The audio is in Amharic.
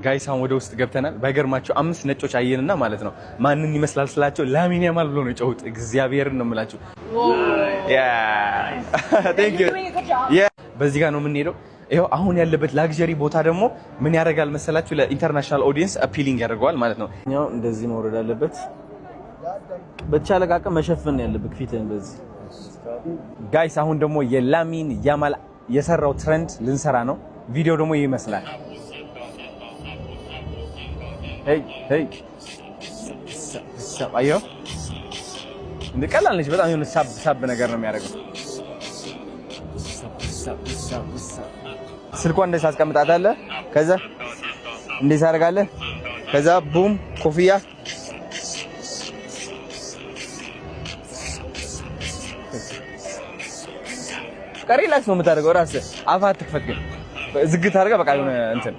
ጋይስ አሁን ወደ ውስጥ ገብተናል ባይገርማችሁ 5 ነጮች አየንና ማለት ነው ማንን ይመስላል ስላቸው ላሚን ያማል ብሎ ነው ጨውት እግዚአብሔርን ነው የምላችሁ ያ ቴንክ ዩ ያ በዚህ ጋር ነው የምንሄደው ይሄው አሁን ያለበት ላግዠሪ ቦታ ደግሞ ምን ያደርጋል መሰላችሁ ለኢንተርናሽናል ኦዲየንስ አፒሊንግ ያደርጋል ማለት ነው ያው እንደዚህ መውረድ አለበት በቻለ አቅም መሸፈን ያለበት ፊትን በዚህ ጋይስ አሁን ደግሞ የላሚን ያማል የሰራው ትሬንድ ልንሰራ ነው ቪዲዮ ደግሞ ይመስላል ሄይ አዮ እንደቀላል ነች በጣም የሆነ ሳብ ነገር ነው የሚያደርገው ስልኳን እንደዚህ አስቀምጣታለህ ከዛ እንደዚህ አደርጋለህ ከዛ ቡም ኮፍያ ሪላክስ ነው የምታደርገው ራስህ አፋት ትክፈት ግን ዝግት አድርጋ በቃ የሆነ እንትን